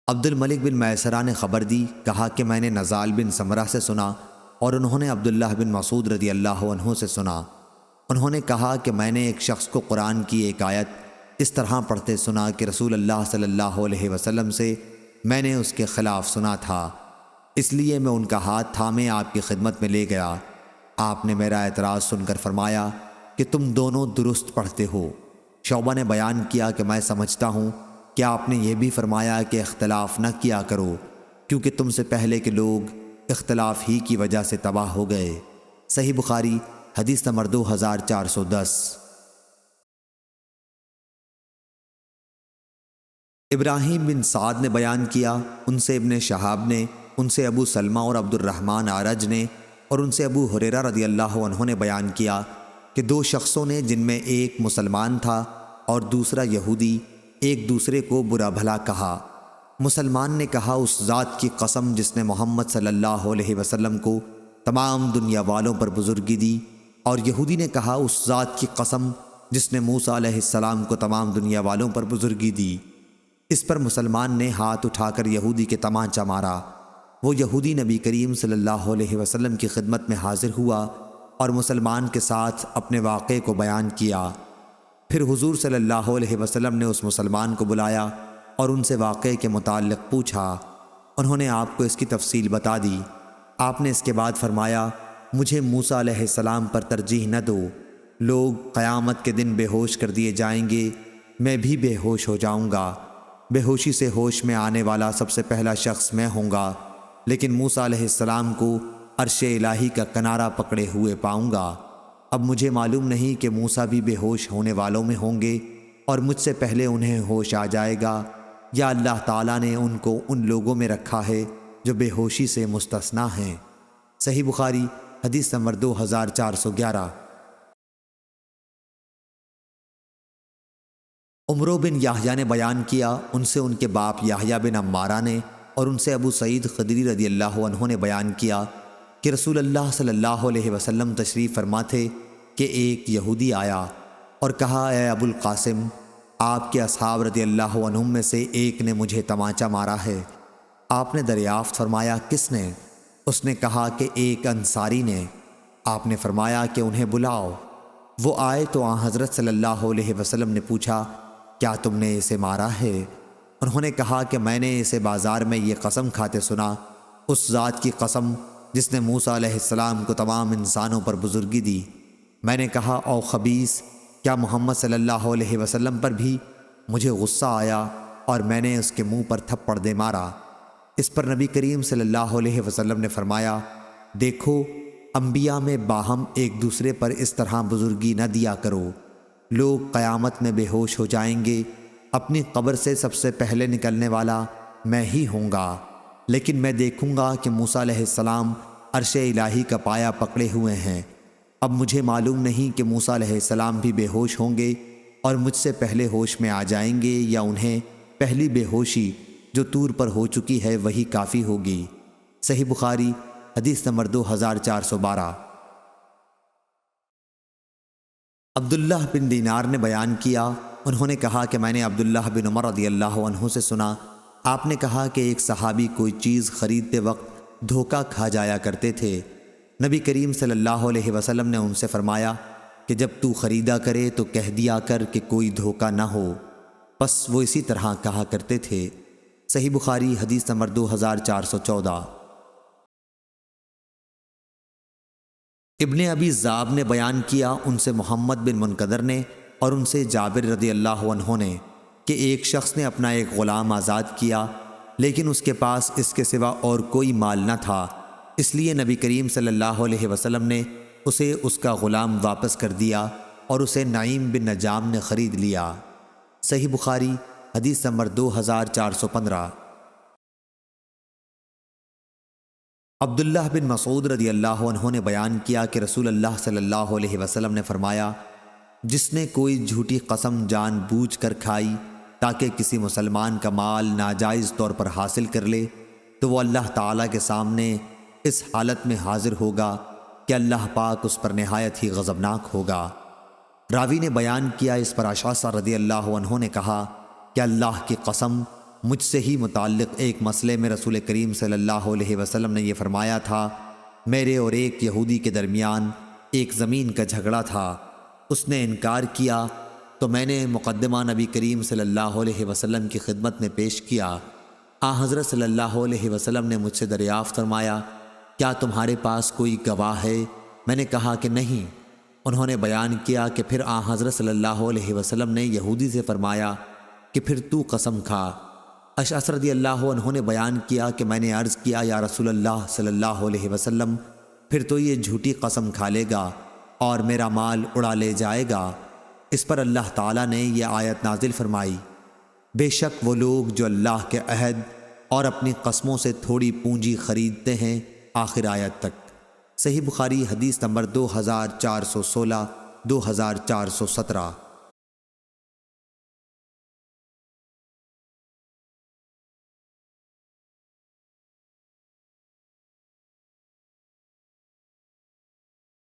عبد الملک بن میسرہ نے خبر دی، کہا کہ میں نے نزال بن سمرہ سے سنا اور انہوں نے عبداللہ بن مسعود رضی اللہ عنہ سے سنا۔ انہوں نے کہا کہ میں نے ایک شخص کو قرآن کی ایک آیت اس طرح پڑھتے سنا کہ رسول اللہ صلی اللہ علیہ وسلم سے میں نے اس کے خلاف سنا تھا، اس لیے میں ان کا ہاتھ تھامے آپ کی خدمت میں لے گیا۔ آپ نے میرا اعتراض سن کر فرمایا کہ تم دونوں درست پڑھتے ہو۔ شعبہ نے بیان کیا کہ میں سمجھتا ہوں کہ آپ نے یہ بھی فرمایا کہ اختلاف نہ کیا کرو، کیونکہ تم سے پہلے کے لوگ اختلاف ہی کی وجہ سے تباہ ہو گئے۔ صحیح بخاری حدیث نمبر 2410۔ ابراہیم بن سعد نے بیان کیا، ان سے ابن شہاب نے، ان سے ابو سلمہ اور عبد الرحمن اعرج نے، اور ان سے ابو ہریرہ رضی اللہ عنہ نے بیان کیا کہ دو شخصوں نے، جن میں ایک مسلمان تھا اور دوسرا یہودی، ایک دوسرے کو برا بھلا کہا۔ مسلمان نے کہا اس ذات کی قسم جس نے محمد صلی اللہ علیہ وسلم کو تمام دنیا والوں پر بزرگی دی، اور یہودی نے کہا اس ذات کی قسم جس نے موسیٰ علیہ السلام کو تمام دنیا والوں پر بزرگی دی۔ اس پر مسلمان نے ہاتھ اٹھا کر یہودی کے تمانچہ مارا۔ وہ یہودی نبی کریم صلی اللہ علیہ وسلم کی خدمت میں حاضر ہوا اور مسلمان کے ساتھ اپنے واقعے کو بیان کیا۔ پھر حضور صلی اللہ علیہ وسلم نے اس مسلمان کو بلایا اور ان سے واقعے کے متعلق پوچھا۔ انہوں نے آپ کو اس کی تفصیل بتا دی۔ آپ نے اس کے بعد فرمایا، مجھے موسیٰ علیہ السلام پر ترجیح نہ دو۔ لوگ قیامت کے دن بے ہوش کر دیے جائیں گے، میں بھی بے ہوش ہو جاؤں گا۔ بے ہوشی سے ہوش میں آنے والا سب سے پہلا شخص میں ہوں گا، لیکن موسیٰ علیہ السلام کو عرش الہی کا کنارہ پکڑے ہوئے پاؤں گا۔ اب مجھے معلوم نہیں کہ موسیٰ بھی بے ہوش ہونے والوں میں ہوں گے اور مجھ سے پہلے انہیں ہوش آ جائے گا، یا اللہ تعالیٰ نے ان کو ان لوگوں میں رکھا ہے جو بے ہوشی سے مستثنیٰ ہیں۔ صحیح بخاری حدیث نمبر 2411۔ عمرو بن یحییٰ نے بیان کیا، ان سے ان کے باپ یحییٰ بن عمارہ نے، اور ان سے ابو سعید خدری رضی اللہ عنہ نے بیان کیا کہ رسول اللہ صلی اللہ علیہ وسلم تشریف فرما تھے کہ ایک یہودی آیا اور کہا، اے ابو القاسم، آپ کے اصحاب رضی اللہ عنہم میں سے ایک نے مجھے تمانچہ مارا ہے۔ آپ نے دریافت فرمایا، کس نے؟ اس نے کہا کہ ایک انصاری نے۔ آپ نے فرمایا کہ انہیں بلاؤ۔ وہ آئے تو آن حضرت صلی اللہ علیہ وسلم نے پوچھا، کیا تم نے اسے مارا ہے؟ انہوں نے کہا کہ میں نے اسے بازار میں یہ قسم کھاتے سنا، اس ذات کی قسم جس نے موسیٰ علیہ السلام کو تمام انسانوں پر بزرگی دی۔ میں نے کہا، او خبیث، کیا محمد صلی اللہ علیہ وسلم پر بھی؟ مجھے غصہ آیا اور میں نے اس کے منہ پر تھپڑ دے مارا۔ اس پر نبی کریم صلی اللہ علیہ وسلم نے فرمایا، دیکھو، انبیاء میں باہم ایک دوسرے پر اس طرح بزرگی نہ دیا کرو۔ لوگ قیامت میں بے ہوش ہو جائیں گے، اپنی قبر سے سب سے پہلے نکلنے والا میں ہی ہوں گا، لیکن میں دیکھوں گا کہ موسیٰ علیہ السلام عرش الہی کا پایا پکڑے ہوئے ہیں۔ اب مجھے معلوم نہیں کہ موسیٰ علیہ السلام بھی بے ہوش ہوں گے اور مجھ سے پہلے ہوش میں آ جائیں گے، یا انہیں پہلی بے ہوشی جو طور پر ہو چکی ہے وہی کافی ہوگی۔ صحیح بخاری حدیث نمبر 2412۔ عبداللہ بن دینار نے بیان کیا، انہوں نے کہا کہ میں نے عبداللہ بن عمر رضی اللہ عنہ سے سنا، آپ نے کہا کہ ایک صحابی کوئی چیز خریدتے وقت دھوکہ کھا جایا کرتے تھے۔ نبی کریم صلی اللہ علیہ وسلم نے ان سے فرمایا کہ جب تو خریدا کرے تو کہہ دیا کر کہ کوئی دھوکہ نہ ہو۔ پس وہ اسی طرح کہا کرتے تھے۔ صحیح بخاری حدیث نمبر 2414۔ ابن ابی ذئب نے بیان کیا، ان سے محمد بن منقدر نے، اور ان سے جابر رضی اللہ عنہ نے، کہ ایک شخص نے اپنا ایک غلام آزاد کیا، لیکن اس کے پاس اس کے سوا اور کوئی مال نہ تھا، اس لیے نبی کریم صلی اللہ علیہ وسلم نے اسے اس کا غلام واپس کر دیا اور اسے نعیم بن نجام نے خرید لیا۔ صحیح بخاری حدیث نمبر 2415۔ عبداللہ بن مسعود رضی اللہ عنہ نے بیان کیا کہ رسول اللہ صلی اللہ علیہ وسلم نے فرمایا، جس نے کوئی جھوٹی قسم جان بوجھ کر کھائی تاکہ کسی مسلمان کا مال ناجائز طور پر حاصل کر لے، تو وہ اللہ تعالیٰ کے سامنے اس حالت میں حاضر ہوگا کہ اللہ پاک اس پر نہایت ہی غضبناک ہوگا۔ راوی نے بیان کیا، اس پر اشعث رضی اللہ عنہ نے کہا کہ اللہ کی قسم، مجھ سے ہی متعلق ایک مسئلے میں رسول کریم صلی اللہ علیہ وسلم نے یہ فرمایا تھا، میرے اور ایک یہودی کے درمیان ایک زمین کا جھگڑا تھا، اس نے انکار کیا تو میں نے مقدمہ نبی کریم صلی اللہ علیہ وسلم کی خدمت میں پیش کیا۔ حضرت صلی اللہ علیہ وسلم نے مجھ سے دریافت فرمایا، کیا تمہارے پاس کوئی گواہ ہے؟ میں نے کہا کہ نہیں۔ انہوں نے بیان کیا کہ پھر حضرت صلی اللہ علیہ وسلم نے یہودی سے فرمایا کہ پھر تو قسم کھا۔ اشعث رضی اللہ عنہ نے بیان کیا کہ میں نے عرض کیا، یا رسول اللہ صلی اللہ علیہ وسلم، پھر تو یہ جھوٹی قسم کھا لے گا اور میرا مال اڑا لے جائے گا۔ اس پر اللہ تعالیٰ نے یہ آیت نازل فرمائی، بے شک وہ لوگ جو اللہ کے عہد اور اپنی قسموں سے تھوڑی پونجی خریدتے ہیں، آخر آیت تک۔ صحیح بخاری حدیث نمبر 2416 2417۔